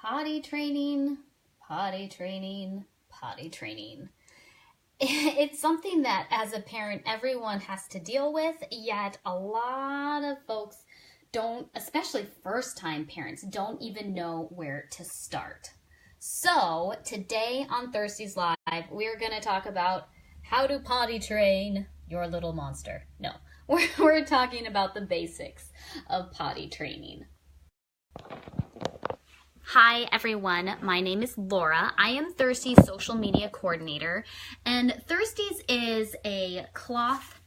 Potty training, potty training, potty training. It's something that as a parent, everyone has to deal with, yet a lot of folks don't, especially first-time parents, don't even know where to start. So today on Thirsties Live, we're going to talk about how to potty train your little monster. No, we're talking about the basics of potty training. Hi everyone, my name is Laura. I am Thirsties social media coordinator, and Thirsties is a cloth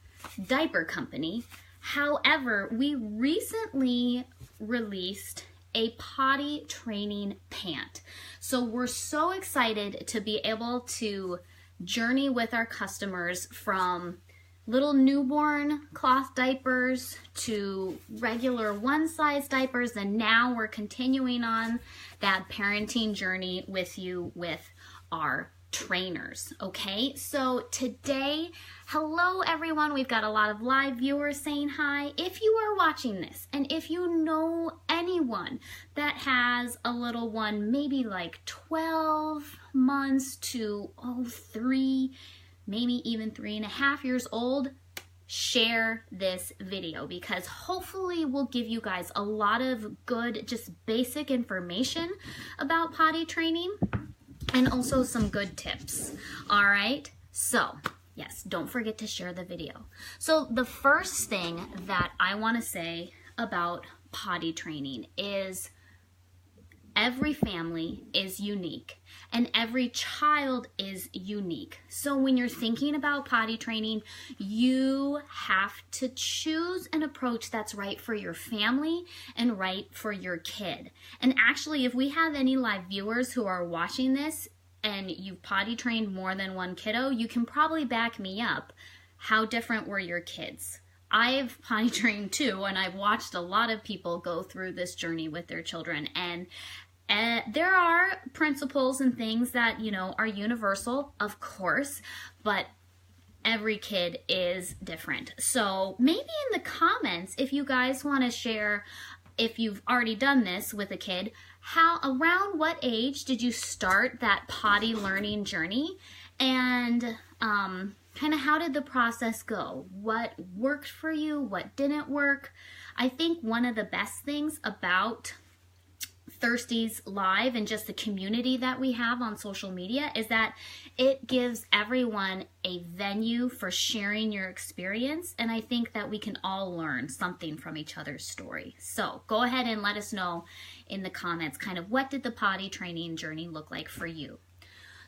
diaper company. However, we recently released a potty training pant. So we're so excited to be able to journey with our customers from little newborn cloth diapers to regular one-size diapers, and now we're continuing on that parenting journey with you with our trainers. Okay, so today, hello everyone, we've got a lot of live viewers saying hi. If you are watching this and if you know anyone that has a little one, maybe like 12 months to 3, maybe even 3.5 years old, share this video because hopefully we'll give you guys a lot of good, just basic information about potty training and also some good tips. All right, so yes, don't forget to share the video. So the first thing that I want to say about potty training is every family is unique and every child is unique. So when you're thinking about potty training, you have to choose an approach that's right for your family and right for your kid. And actually, if we have any live viewers who are watching this and you've potty trained more than one kiddo, you can probably back me up. How different were your kids? I've potty trained too, and I've watched a lot of people go through this journey with their children, and there are principles and things that, you know, are universal, of course, but every kid is different. So maybe in the comments, if you guys want to share, if you've already done this with a kid, around what age did you start that potty learning journey? And kind of how did the process go? What worked for you? What didn't work? I think one of the best things about Thirsties Live and just the community that we have on social media is that it gives everyone a venue for sharing your experience, and I think that we can all learn something from each other's story. So go ahead and let us know in the comments kind of what did the potty training journey look like for you.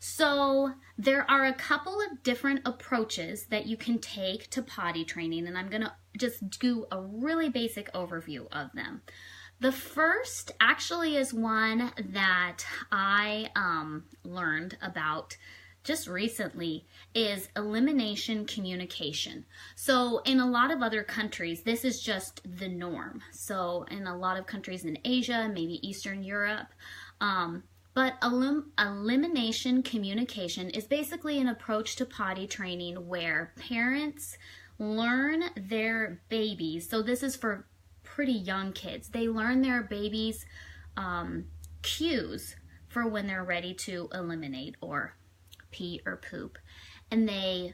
So there are a couple of different approaches that you can take to potty training, and I'm going to just do a really basic overview of them. The first actually is one that I learned about just recently, is elimination communication. So in a lot of other countries, this is just the norm. So in a lot of countries in Asia, maybe Eastern Europe, but elimination communication is basically an approach to potty training where parents learn their babies. So this is for pretty young kids. They learn their babies' cues for when they're ready to eliminate or pee or poop. And they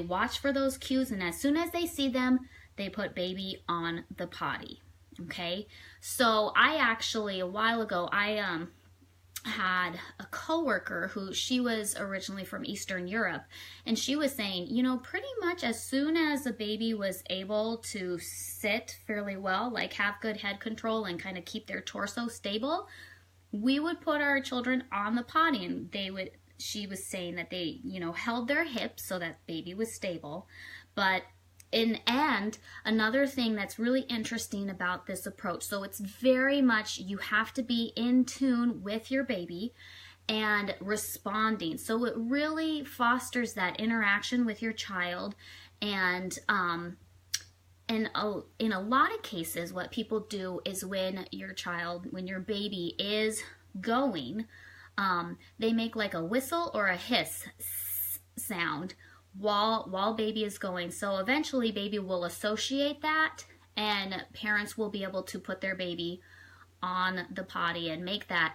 watch for those cues, and as soon as they see them, they put baby on the potty. Okay? So I actually, a while ago, I had a coworker who, she was originally from Eastern Europe, and she was saying, you know, pretty much as soon as a baby was able to sit fairly well, like have good head control and kind of keep their torso stable, we would put our children on the potty, and she was saying that they, you know, held their hips so that baby was stable. But and another thing that's really interesting about this approach, so it's very much, you have to be in tune with your baby and responding. So it really fosters that interaction with your child. And in a lot of cases, what people do is when your baby is going, they make like a whistle or a hiss sound while baby is going. So eventually baby will associate that, and parents will be able to put their baby on the potty and make that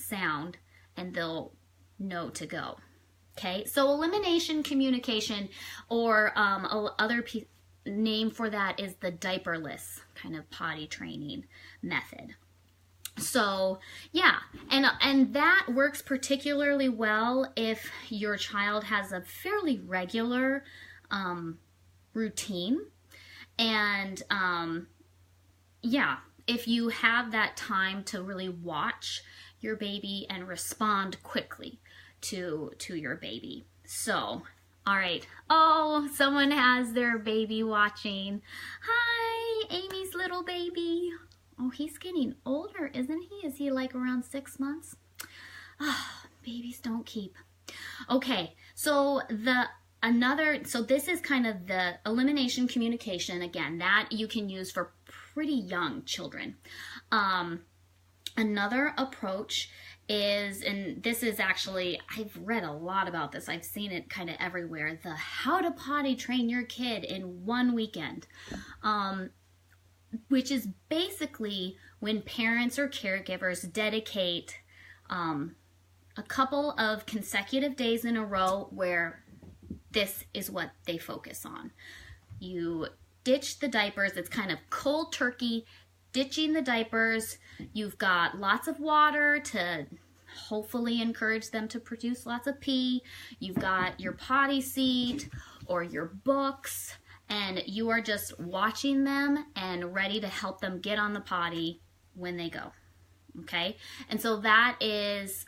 sound and they'll know to go. Okay, so elimination communication, or other name for that is the diaperless kind of potty training method. So yeah, and that works particularly well if your child has a fairly regular routine, and yeah, if you have that time to really watch your baby and respond quickly to your baby. So, all right. Oh, someone has their baby watching. Hi, Amy's little baby. Oh, he's getting older, isn't he? Is he like around 6 months? Ah, oh, babies don't keep. Okay, so so this is kind of the elimination communication, again, that you can use for pretty young children. Another approach is, and this is actually, I've read a lot about this, I've seen it kind of everywhere, the how to potty train your kid in one weekend, which is basically when parents or caregivers dedicate a couple of consecutive days in a row where this is what they focus on. You ditch the diapers. It's kind of cold turkey, ditching the diapers. You've got lots of water to hopefully encourage them to produce lots of pee. You've got your potty seat or your books, and you are just watching them and ready to help them get on the potty when they go. Okay? And so that is,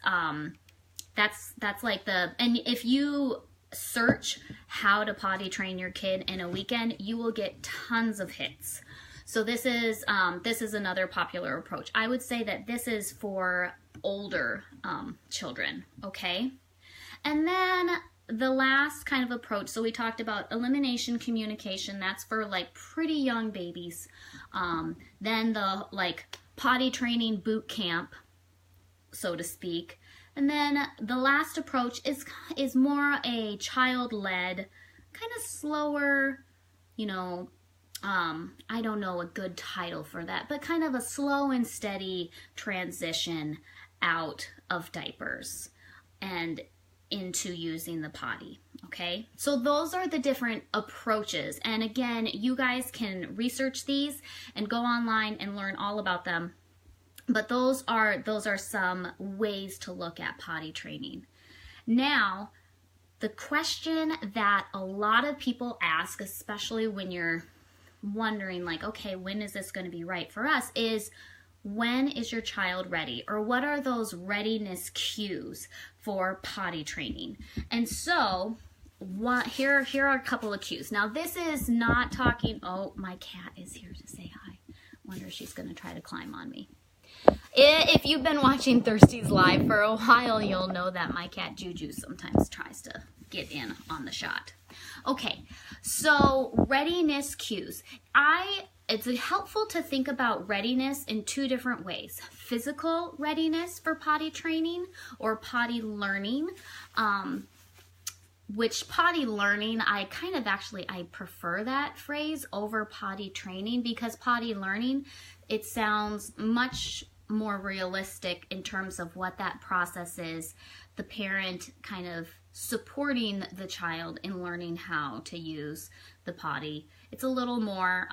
that's like and if you search how to potty train your kid in a weekend, you will get tons of hits. So this is another popular approach. I would say that this is for older children, okay? And then the last kind of approach, so we talked about elimination communication, that's for like pretty young babies. Then the like potty training boot camp, so to speak. And then the last approach is more a child-led, kind of slower, you know, I don't know a good title for that, but kind of a slow and steady transition out of diapers and into using the potty, okay? So those are the different approaches. And again, you guys can research these and go online and learn all about them. But those are some ways to look at potty training. Now, the question that a lot of people ask, especially when you're wondering like, okay, when is this going to be right for us, is when is your child ready? Or what are those readiness cues for potty training? And so here are a couple of cues. Now this is not talking, oh, my cat is here to say hi. Wonder if she's going to try to climb on me. If you've been watching Thirsties live for a while, you'll know that my cat Juju sometimes tries to get in on the shot. Okay, so readiness cues. It's helpful to think about readiness in two different ways. Physical readiness for potty training or potty learning, which potty learning, I prefer that phrase over potty training, because potty learning, it sounds much more realistic in terms of what that process is. The parent kind of supporting the child in learning how to use the potty. It's a little more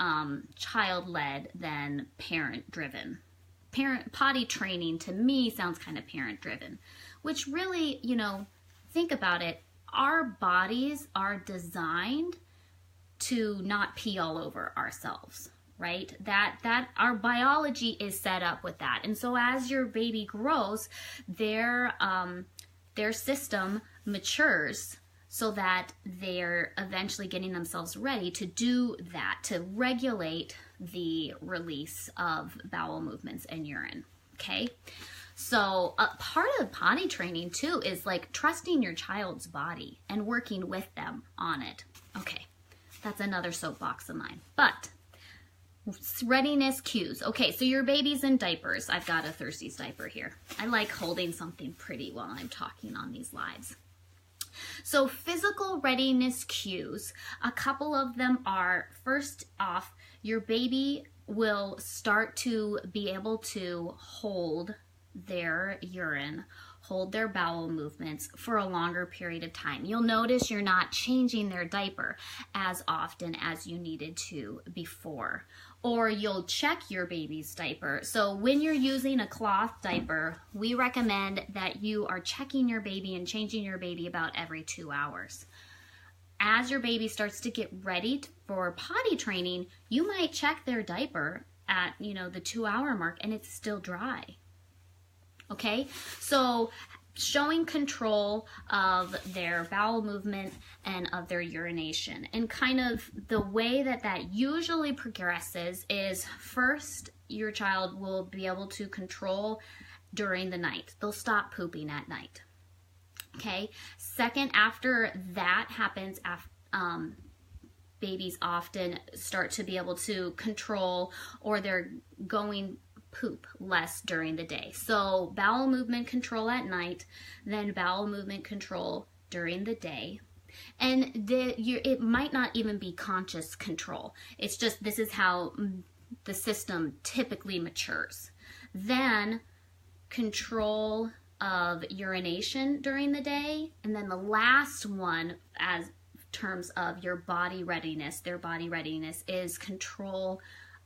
child-led than parent-driven. Potty training to me sounds kind of parent-driven, which really, you know, think about it. Our bodies are designed to not pee all over ourselves, right? That our biology is set up with that. And so as your baby grows, their system matures so that they're eventually getting themselves ready to do that, to regulate the release of bowel movements and urine, okay? So part of potty training too is like trusting your child's body and working with them on it. Okay, that's another soapbox of mine. But readiness cues. Okay, so your baby's in diapers. I've got a Thirsties diaper here. I like holding something pretty while I'm talking on these lives. So physical readiness cues, a couple of them are, first off, your baby will start to be able to hold their urine, hold their bowel movements for a longer period of time. You'll notice you're not changing their diaper as often as you needed to before. Or you'll check your baby's diaper. So when you're using a cloth diaper, we recommend that you are checking your baby and changing your baby about every 2 hours. As your baby starts to get ready for potty training, you might check their diaper at, the 2-hour mark and it's still dry. Okay, so showing control of their bowel movement and of their urination. And kind of the way that usually progresses is first, your child will be able to control during the night. They'll stop pooping at night. Okay, second, after that happens, babies often start to be able to control, or they're going poop less during the day. So bowel movement control at night, then bowel movement control during the day. And it might not even be conscious control. It's just, this is how the system typically matures. Then control of urination during the day. And then the last one, as terms of your body readiness, their body readiness, is control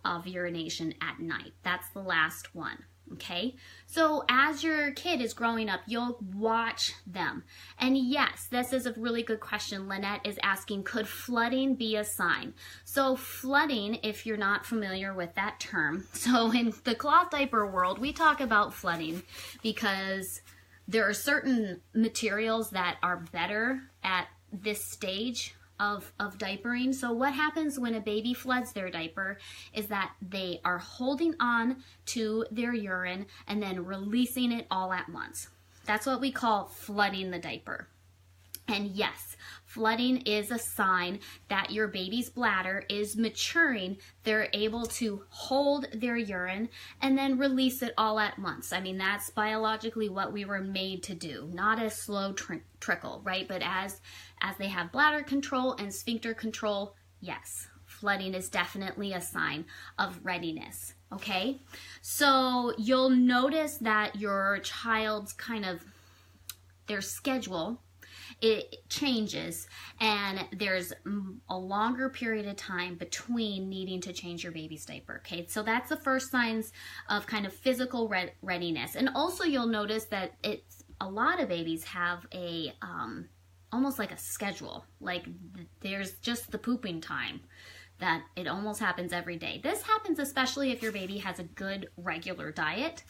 of urination at night. That's the last one. Okay, so as your kid is growing up, you'll watch them. And yes, this is a really good question. Lynette is asking, could flooding be a sign? So flooding, if you're not familiar with that term, so in the cloth diaper world, we talk about flooding because there are certain materials that are better at this stage of diapering. So what happens when a baby floods their diaper is that they are holding on to their urine and then releasing it all at once. That's what we call flooding the diaper. And yes, flooding is a sign that your baby's bladder is maturing. They're able to hold their urine and then release it all at once. I mean, that's biologically what we were made to do, not a slow trickle, right? But as they have bladder control and sphincter control, yes, flooding is definitely a sign of readiness, okay? So you'll notice that your child's their schedule, it changes, and there's a longer period of time between needing to change your baby's diaper, okay? So that's the first signs of kind of physical readiness. And also you'll notice that a lot of babies have a almost like a schedule, like there's just the pooping time, that it almost happens every day. This happens especially if your baby has a good regular diet.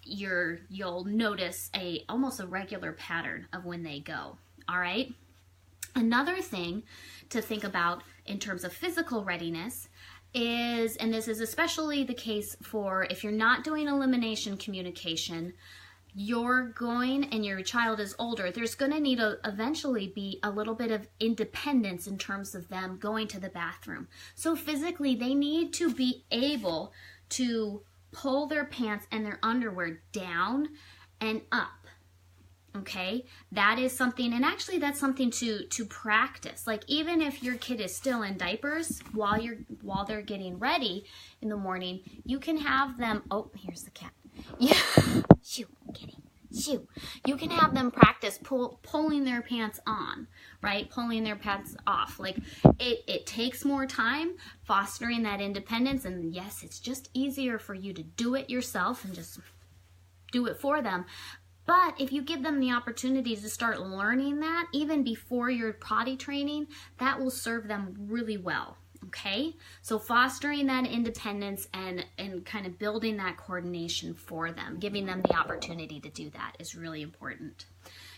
You'll notice almost a regular pattern of when they go. All right. Another thing to think about in terms of physical readiness is, and this is especially the case for if you're not doing elimination communication, you're going and your child is older, there's going to need to eventually be a little bit of independence in terms of them going to the bathroom. So physically, they need to be able to pull their pants and their underwear down and up. Okay, that is something, and actually that's something to practice. Like even if your kid is still in diapers while they're getting ready in the morning, you can have them, oh, here's the cat. Yeah, shoo, kitty, shoo. You can have them practice pulling their pants on, right? Pulling their pants off. Like it takes more time fostering that independence, and yes, it's just easier for you to do it yourself and just do it for them. But if you give them the opportunity to start learning that even before your potty training, that will serve them really well. Okay, so fostering that independence and kind of building that coordination for them, giving them the opportunity to do that is really important.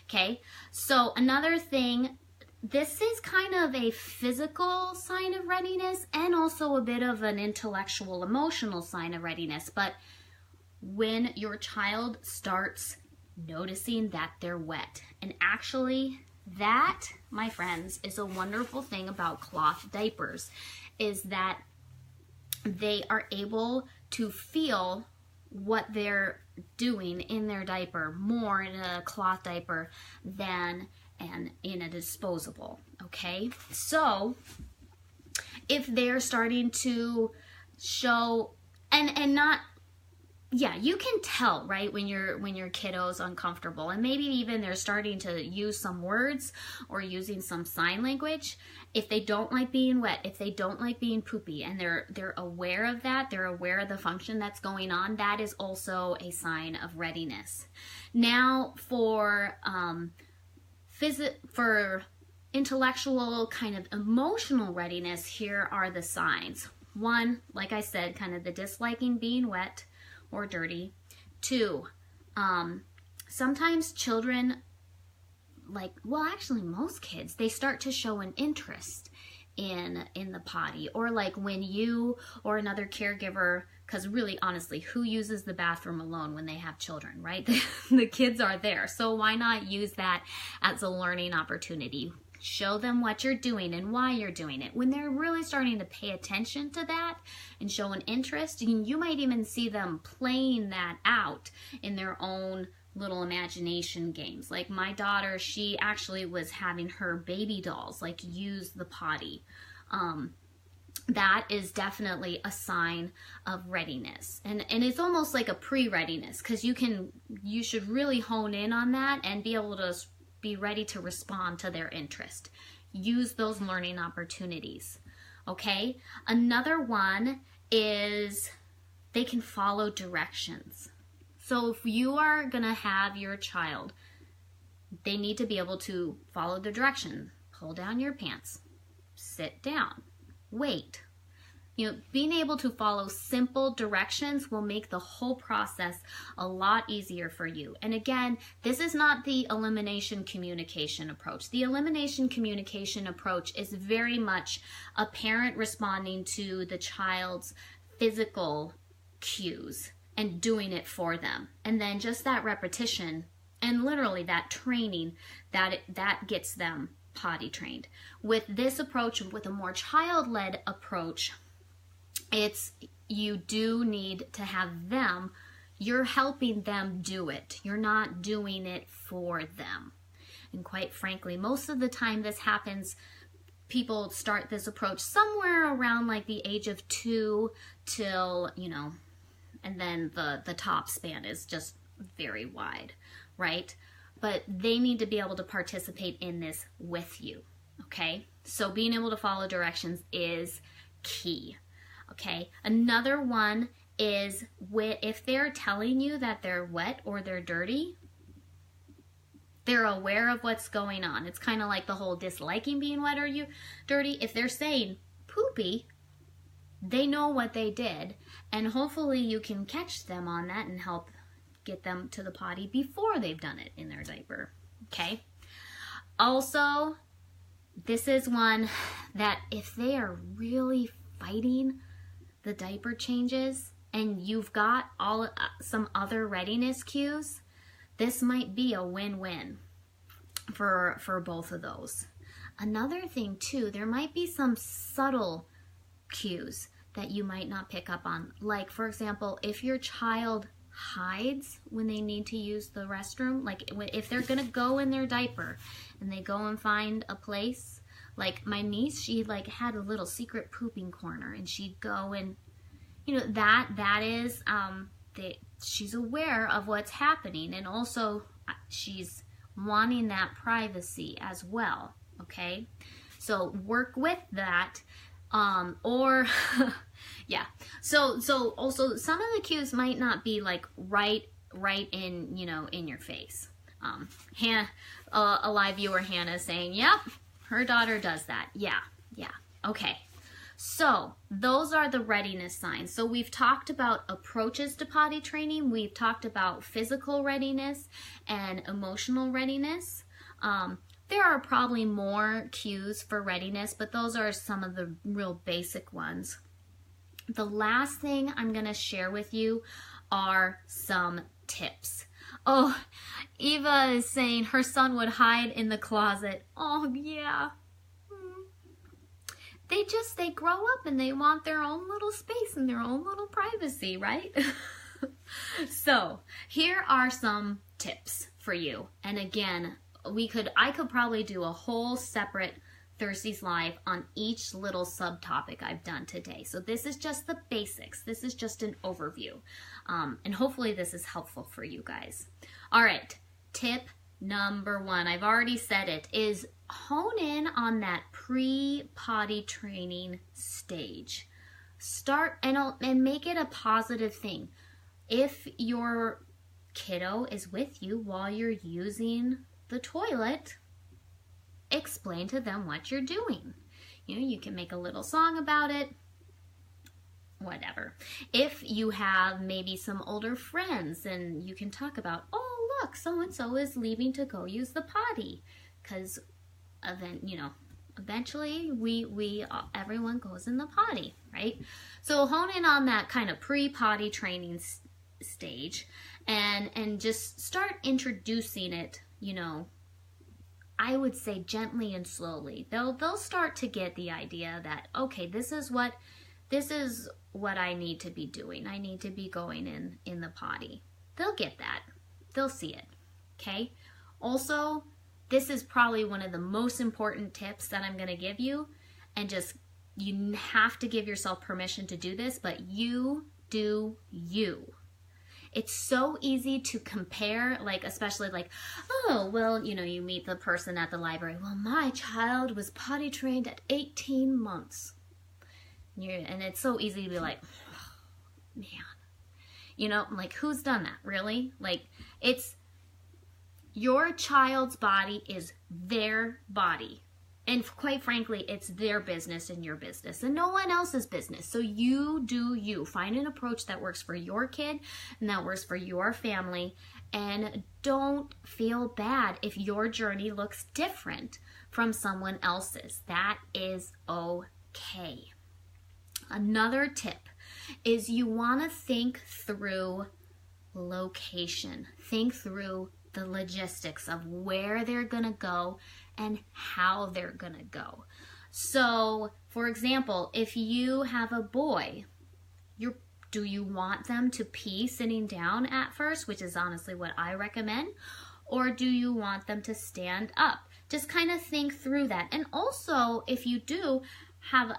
Okay, so another thing, this is kind of a physical sign of readiness and also a bit of an intellectual, emotional sign of readiness. But when your child starts noticing that they're wet, and actually that, my friends, is a wonderful thing about cloth diapers, is that they are able to feel what they're doing in their diaper more in a cloth diaper than in a disposable, okay? So if they're starting to show, and not, yeah, you can tell, right, when your kiddo's uncomfortable, and maybe even they're starting to use some words or using some sign language. If they don't like being wet, if they don't like being poopy, and they're aware of that, they're aware of the function that's going on, that is also a sign of readiness. Now, for intellectual, kind of emotional readiness, here are the signs. One, like I said, kind of the disliking being wet or dirty. Two, sometimes children, actually most kids, they start to show an interest in the potty, or like when you or another caregiver, because really honestly, who uses the bathroom alone when they have children, right? The kids are there, so why not use that as a learning opportunity? Show them what you're doing and why you're doing it. When they're really starting to pay attention to that and show an interest, you might even see them playing that out in their own little imagination games. Like my daughter, she actually was having her baby dolls use the potty. That is definitely a sign of readiness, and it's almost like a pre-readiness, because you should really hone in on that and be able to be ready to respond to their interest. Use those learning opportunities. Okay, another one is they can follow directions. So if you are gonna have your child, they need to be able to follow the direction. Pull down your pants, sit down, wait. Being able to follow simple directions will make the whole process a lot easier for you. And again, this is not the elimination communication approach. The elimination communication approach is very much a parent responding to the child's physical cues and doing it for them. And then just that repetition and literally that training, that gets them potty trained. With this approach, with a more child-led approach, you do need to have them, you're helping them do it. You're not doing it for them. And quite frankly, most of the time this happens, people start this approach somewhere around the age of 2 till, and then the top span is just very wide, right? But they need to be able to participate in this with you, okay? So being able to follow directions is key. Okay, another one is if they're telling you that they're wet or they're dirty, they're aware of what's going on. It's kind of like the whole disliking being wet or dirty. If they're saying poopy, they know what they did, and hopefully you can catch them on that and help get them to the potty before they've done it in their diaper. Okay, also, this is one that if they are really fighting the diaper changes and you've got some other readiness cues, this might be a win-win for both of those. Another thing too, there might be some subtle cues that you might not pick up on. Like, for example, if your child hides when they need to use the restroom, if they're gonna go in their diaper and they go and find a place. Like my niece, she had a little secret pooping corner, and she'd go and, that is, she's aware of what's happening, and also she's wanting that privacy as well, okay? So work with that, yeah. So also some of the cues might not be right in, in your face. Hannah, a live viewer, Hannah, is saying, yep, her daughter does that. Yeah. Okay. So those are the readiness signs. So we've talked about approaches to potty training. We've talked about physical readiness and emotional readiness. There are probably more cues for readiness, but those are some of the real basic ones. The last thing I'm going to share with you are some tips. Oh, Eva is saying her son would hide in the closet. Oh, yeah. They grow up and they want their own little space and their own little privacy, right? So here are some tips for you. And again, I could probably do a whole separate Thirsties Live on each little subtopic I've done today. So this is just the basics. This is just an overview. And hopefully this is helpful for you guys. All right, tip number 1, I've already said it, is hone in on that pre-potty training stage. Start and make it a positive thing. If your kiddo is with you while you're using the toilet, explain to them what you're doing. You know, you can make a little song about it, whatever. If you have maybe some older friends, and you can talk about, oh, look, so-and-so is leaving to go use the potty, because eventually everyone goes in the potty, right? So hone in on that kind of pre-potty training stage, and just start introducing it, you know, I would say gently and slowly. They'll start to get the idea that, okay, this is what I need to be doing. I need to be going in the potty. They'll get that. They'll see it. Okay? Also, this is probably one of the most important tips that I'm going to give you, and just, you have to give yourself permission to do this, but you do you. It's so easy to compare, like, especially like, oh, well, you know, you meet the person at the library. Well, my child was potty trained at 18 months. And it's so easy to be like, oh, man. You know, like, who's done that, really? Like, it's, your child's body is their body. And quite frankly, it's their business and your business, and no one else's business. So you do you. Find an approach that works for your kid and that works for your family. And don't feel bad if your journey looks different from someone else's. That is okay. Another tip is you want to think through location. Think through the logistics of where they're going to go and how they're gonna go. So, for example, if you have a boy, do you want them to pee sitting down at first, which is honestly what I recommend, or do you want them to stand up? Just kind of think through that. And also, if you do have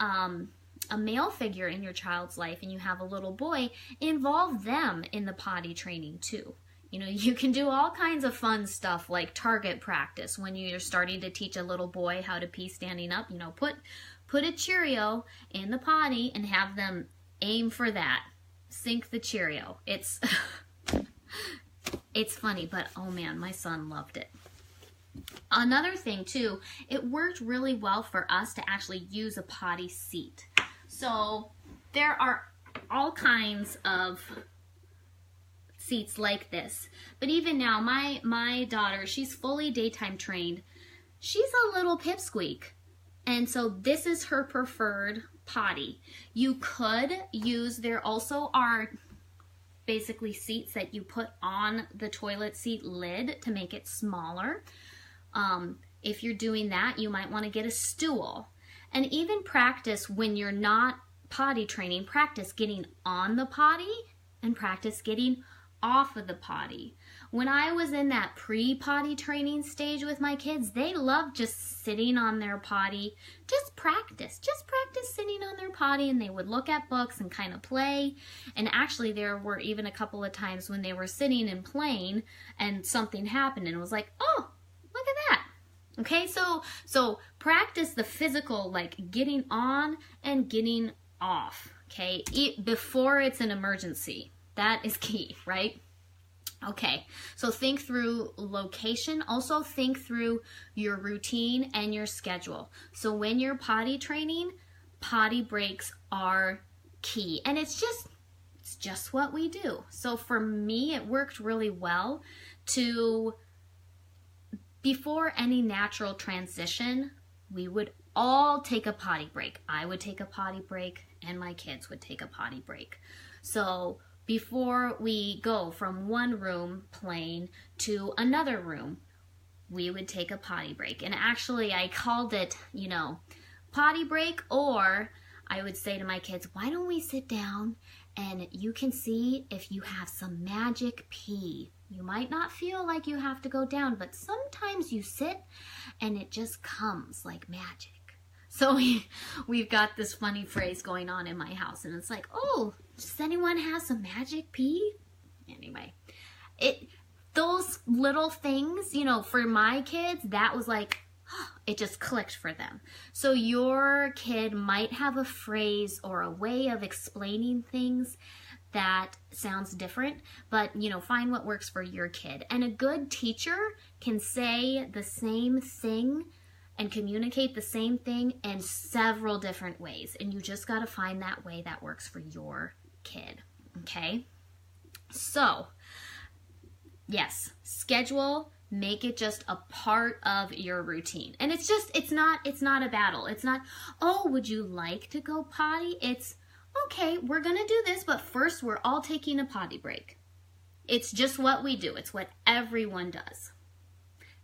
a male figure in your child's life and you have a little boy, involve them in the potty training too. You know, you can do all kinds of fun stuff like target practice when you're starting to teach a little boy how to pee standing up. You know, put a Cheerio in the potty and have them aim for that. Sink the Cheerio. It's funny, but oh man, my son loved it. Another thing too, it worked really well for us to actually use a potty seat. So there are all kinds of seats like this, but even now my daughter, she's fully daytime trained. She's a little pipsqueak, and so this is her preferred potty. You could use, there also are basically seats that you put on the toilet seat lid to make it smaller. If you're doing that, you might want to get a stool, and even practice when you're not potty training, practice getting on the potty and practice getting off of the potty. When I was in that pre-potty training stage with my kids, they loved just sitting on their potty. Just practice sitting on their potty, and they would look at books and kind of play. And actually there were even a couple of times when they were sitting and playing and something happened and it was like, oh, look at that. Okay, so practice the physical, like getting on and getting off, okay, before it's an emergency. That is key, right? Okay, so think through location. Also think through your routine and your schedule. So when you're potty training, potty breaks are key. And it's just what we do. So for me, it worked really well to, before any natural transition, we would all take a potty break. I would take a potty break and my kids would take a potty break. So before we go from one room playing to another room, we would take a potty break. And actually I called it, you know, potty break, or I would say to my kids, why don't we sit down and you can see if you have some magic pee. You might not feel like you have to go down, but sometimes you sit and it just comes like magic. So we've got this funny phrase going on in my house, and it's like, oh, does anyone have some magic pee? Anyway, those little things, you know, for my kids, that was like, it just clicked for them. So your kid might have a phrase or a way of explaining things that sounds different, but you know, find what works for your kid. And a good teacher can say the same thing and communicate the same thing in several different ways, and you just got to find that way that works for your kid. Okay, so yes, schedule, make it just a part of your routine. And it's not a battle. It's not, oh, would you like to go potty? It's, okay, we're gonna do this, but first we're all taking a potty break. It's just what we do. It's what everyone does.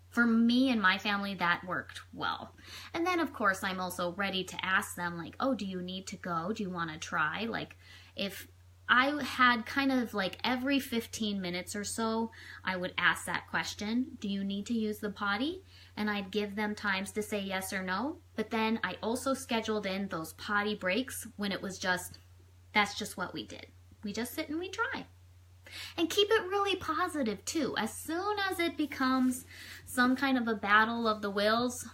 For me and my family, that worked well. And then of course I'm also ready to ask them, like, oh, do you need to go? Do you want to try? Like, if I had kind of like every 15 minutes or so, I would ask that question, do you need to use the potty? And I'd give them times to say yes or no. But then I also scheduled in those potty breaks when it was just, that's just what we did. We just sit and we try. And keep it really positive too. As soon as it becomes some kind of a battle of the wills,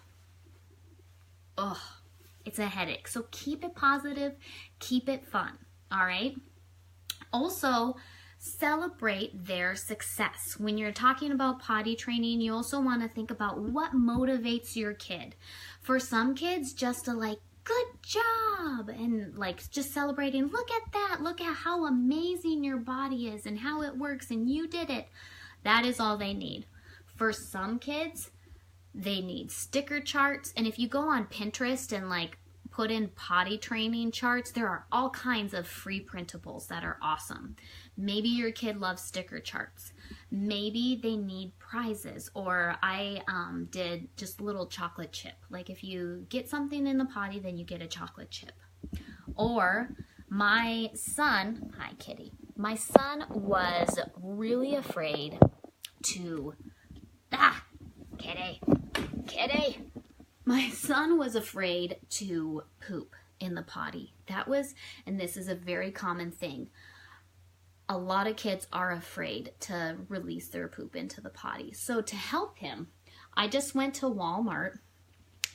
it's a headache. So keep it positive, keep it fun, all right? Also, celebrate their success. When you're talking about potty training, you also want to think about what motivates your kid. For some kids, just to like, good job, and like just celebrating, look at that, look at how amazing your body is and how it works and you did it. That is all they need. For some kids, they need sticker charts, and if you go on Pinterest and like put in potty training charts, there are all kinds of free printables that are awesome. Maybe your kid loves sticker charts. Maybe they need prizes, or I did just little chocolate chip. Like if you get something in the potty, then you get a chocolate chip. Or my son, hi kitty, my son was really afraid to, kitty. My son was afraid to poop in the potty. That was, and this is a very common thing, a lot of kids are afraid to release their poop into the potty. So to help him, I just went to Walmart,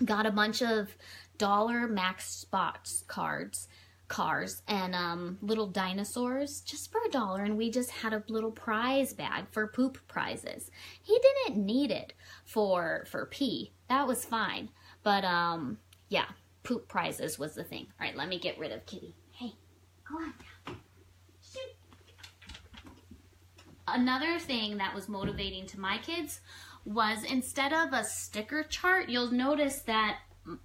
got a bunch of dollar max spots cars and little dinosaurs just for $1, and we just had a little prize bag for poop prizes. He didn't need it for pee. That was fine. But yeah, poop prizes was the thing. All right, let me get rid of Kitty. Hey, go on now. Shoot. Another thing that was motivating to my kids was, instead of a sticker chart, you'll notice that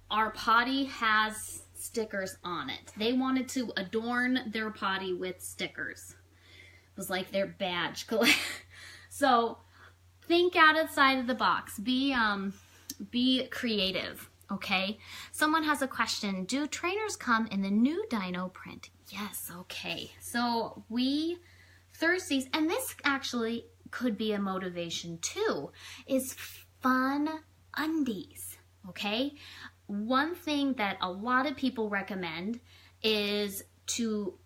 our potty has stickers on it. They wanted to adorn their potty with stickers. It was like their badge. So think outside of the box. Be creative, okay? Someone has a question. Do trainers come in the new dino print? Yes, okay. So Thirsties, and this actually could be a motivation too, is fun undies, okay? One thing that a lot of people recommend is to,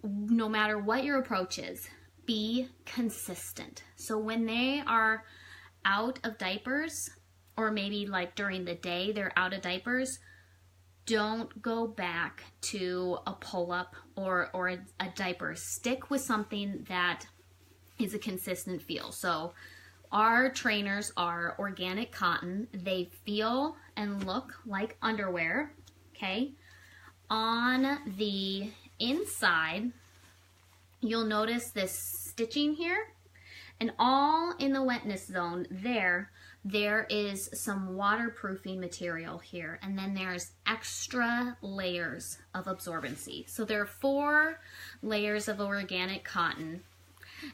no matter what your approach is, be consistent. So when they are out of diapers, or maybe like during the day they're out of diapers, don't go back to a pull-up or a diaper. Stick with something that is a consistent feel. So our trainers are organic cotton. They feel and look like underwear, okay? On the inside, you'll notice this stitching here, and all in the wetness zone there is some waterproofing material here, and then there's extra layers of absorbency. So there are 4 layers of organic cotton,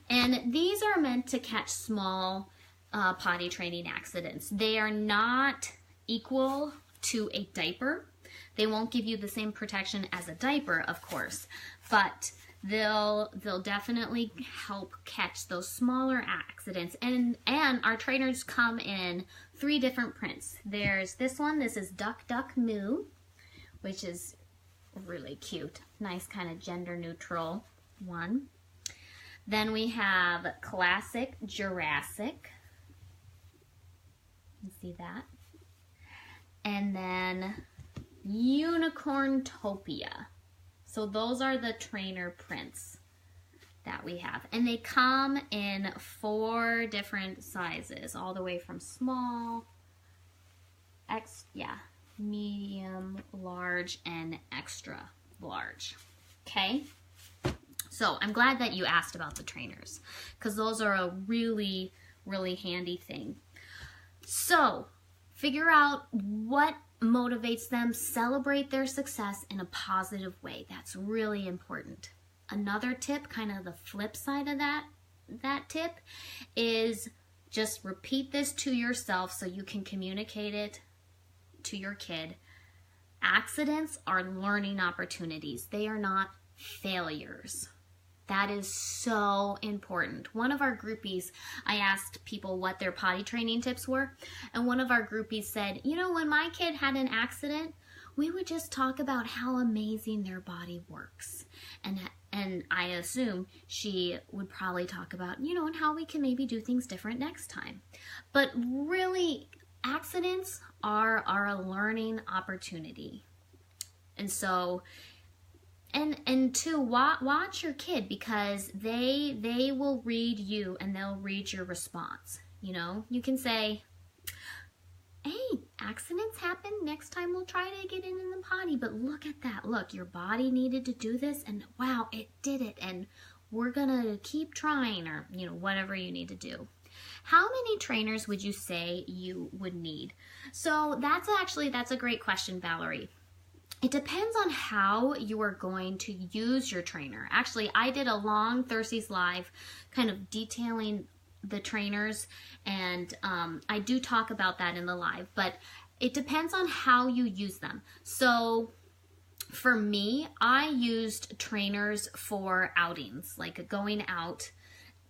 and these are meant to catch small potty training accidents. They are not equal to a diaper. They won't give you the same protection as a diaper, of course, but they'll definitely help catch those smaller accidents. And our trainers come in 3 different prints. There's this one. This is Duck Duck Moo, which is really cute. Nice kind of gender neutral one. Then we have Classic Jurassic. You see that? And then Unicorn Topia. So those are the trainer prints that we have. And they come in 4 different sizes, all the way from small, medium, large, and extra large. Okay? So I'm glad that you asked about the trainers, because those are a really, really handy thing. So figure out what motivates them, celebrate their success in a positive way. That's really important. Another tip, kind of the flip side of that tip, is just repeat this to yourself so you can communicate it to your kid. Accidents are learning opportunities. They are not failures. That is so important. One of our groupies, I asked people what their potty training tips were, and one of our groupies said, you know, when my kid had an accident, we would just talk about how amazing their body works. And I assume she would probably talk about, you know, and how we can maybe do things different next time. But really, accidents are a learning opportunity. And so, and to watch your kid, because they will read you and they'll read your response. You know, you can say, hey, accidents happen. Next time we'll try to get in the potty, but look at that. Look, your body needed to do this, and wow, it did it, and we're gonna keep trying, or, you know, whatever you need to do. How many trainers would you say you would need? So that's a great question, Valerie. It depends on how you are going to use your trainer. Actually, I did a long Thirsties Live kind of detailing the trainers, and I do talk about that in the live, but it depends on how you use them. So for me, I used trainers for outings, like going out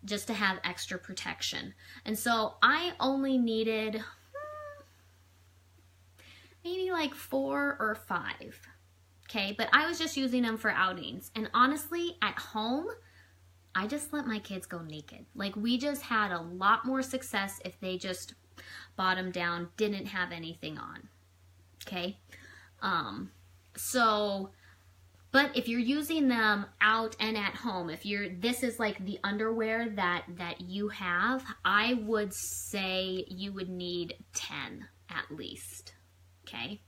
just to have extra protection. And so I only needed maybe like 4 or 5. Okay, but I was just using them for outings. And honestly, at home, I just let my kids go naked. Like, we just had a lot more success if they just bottom down, didn't have anything on. Okay? But if you're using them out and at home, this is like the underwear that you have, I would say you would need 10 at least. Okay?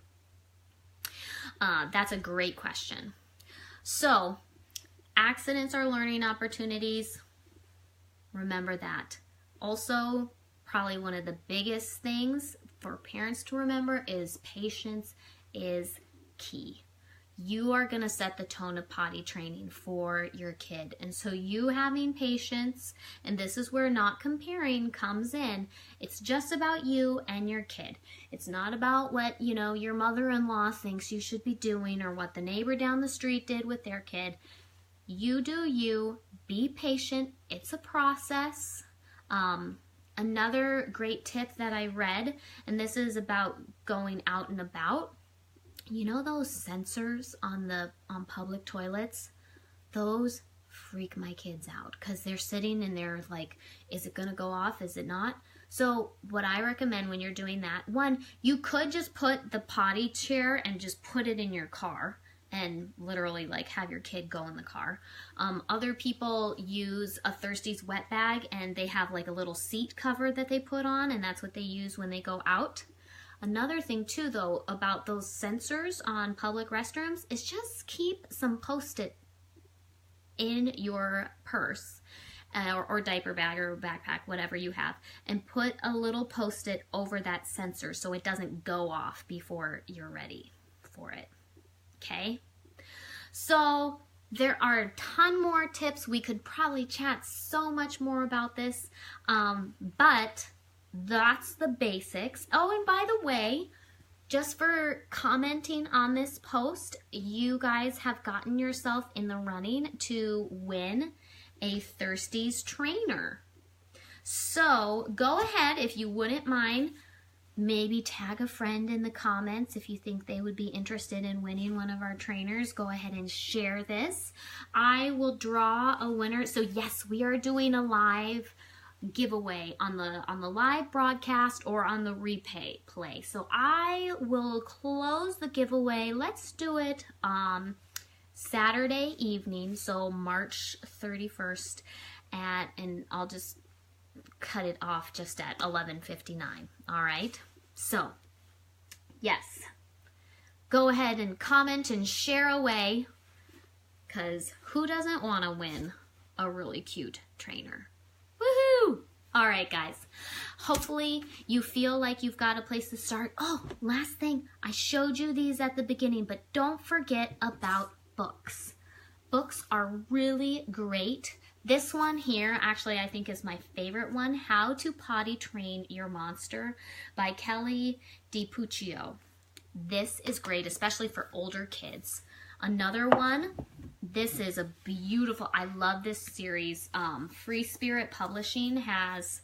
That's a great question. So, accidents are learning opportunities. Remember that. Also, probably one of the biggest things for parents to remember is patience is key. You are going to set the tone of potty training for your kid. And so you having patience, and this is where not comparing comes in. It's just about you and your kid. It's not about what, you know, your mother-in-law thinks you should be doing, or what the neighbor down the street did with their kid. You do you. Be patient. It's a process. Another great tip that I read, and this is about going out and about. You know those sensors on public toilets? Those freak my kids out, because they're sitting and they're like, is it gonna go off? Is it not? So what I recommend when you're doing that, one, you could just put the potty chair and just put it in your car and literally like have your kid go in the car. Other people use a Thirsties wet bag, and they have like a little seat cover that they put on, and that's what they use when they go out. Another thing too, though, about those sensors on public restrooms is just keep some Post-it in your purse or diaper bag or backpack, whatever you have, and put a little Post-it over that sensor so it doesn't go off before you're ready for it. Okay? So there are a ton more tips. We could probably chat so much more about this, but that's the basics. Oh, and by the way, just for commenting on this post, you guys have gotten yourself in the running to win a Thirsties trainer. So go ahead, if you wouldn't mind, maybe tag a friend in the comments if you think they would be interested in winning one of our trainers. Go ahead and share this. I will draw a winner. So yes, we are doing a live giveaway on the live broadcast or on the replay. So I will close the giveaway. Let's do it Saturday evening, so March 31st and I'll just cut it off just at 11:59. All right. So, yes. Go ahead and comment and share away, cuz who doesn't want to win a really cute trainer? Woohoo! All right, guys. Hopefully you feel like you've got a place to start. Oh, last thing. I showed you these at the beginning, but don't forget about books. Books are really great. This one here, actually, I think is my favorite one, How to Potty Train Your Monster by Kelly DiPuccio. This is great, especially for older kids. Another one, this is a beautiful, I love this series. Free Spirit Publishing has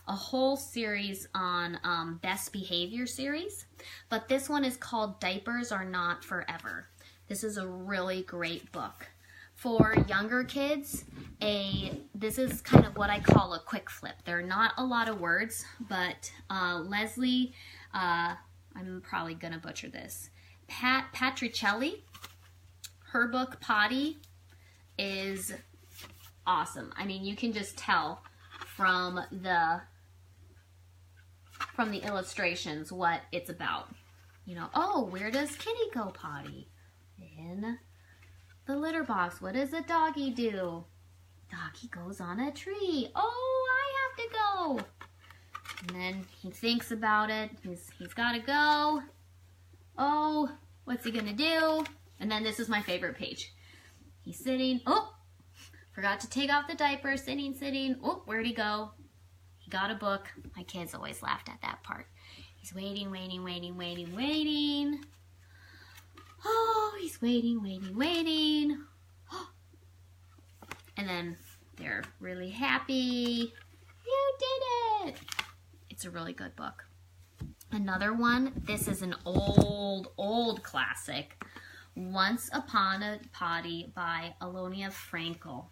a whole series on best behavior series, but this one is called Diapers Are Not Forever. This is a really great book. For younger kids, this is kind of what I call a quick flip. There are not a lot of words, but Leslie, I'm probably going to butcher this, Patricelli, her book Potty is awesome. I mean, you can just tell from the illustrations what it's about. You know, oh, where does Kitty go potty? In the litter box. What does a doggy do? Doggy goes on a tree. Oh, I have to go. And then he thinks about it. He's got to go. Oh, what's he going to do? And then this is my favorite page. He's sitting. Oh, forgot to take off the diaper. Sitting. Oh, where'd he go? He got a book. My kids always laughed at that part. He's waiting. Oh, he's waiting. And then they're really happy. You did it! It's a really good book. Another one, this is an old classic. Once Upon a Potty by Alonia Frankel.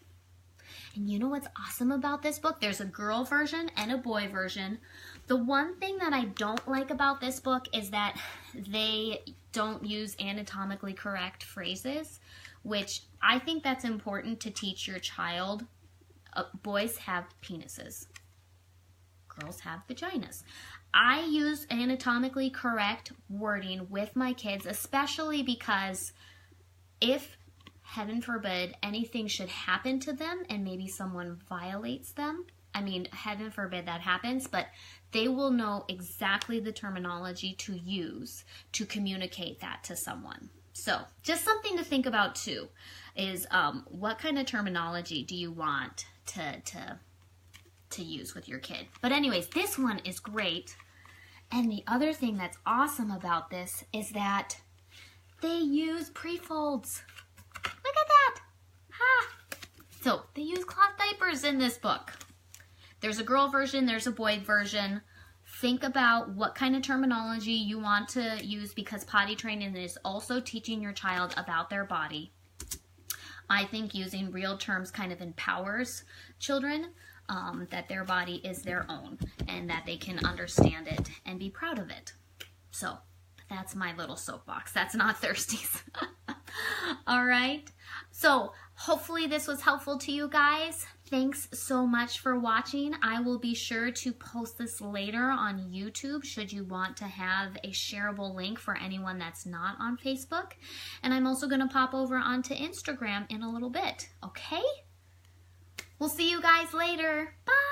And you know what's awesome about this book? There's a girl version and a boy version. The one thing that I don't like about this book is that they don't use anatomically correct phrases, which I think that's important to teach your child. Boys have penises. Girls have vaginas. I use anatomically correct wording with my kids, especially because if, heaven forbid, anything should happen to them and maybe someone violates them, I mean, heaven forbid that happens, but they will know exactly the terminology to use to communicate that to someone. So just something to think about too is what kind of terminology do you want to use with your kid. But anyways, this one is great. And the other thing that's awesome about this is that they use pre-folds. Look at that. Ha! So they use cloth diapers in this book. There's a girl version, there's a boy version. Think about what kind of terminology you want to use because potty training is also teaching your child about their body. I think using real terms kind of empowers children, that their body is their own and that they can understand it and be proud of it. So that's my little soapbox. That's not Thirsties. All right. So hopefully this was helpful to you guys. Thanks so much for watching. I will be sure to post this later on YouTube should you want to have a shareable link for anyone that's not on Facebook. And I'm also going to pop over onto Instagram in a little bit. Okay? We'll see you guys later. Bye!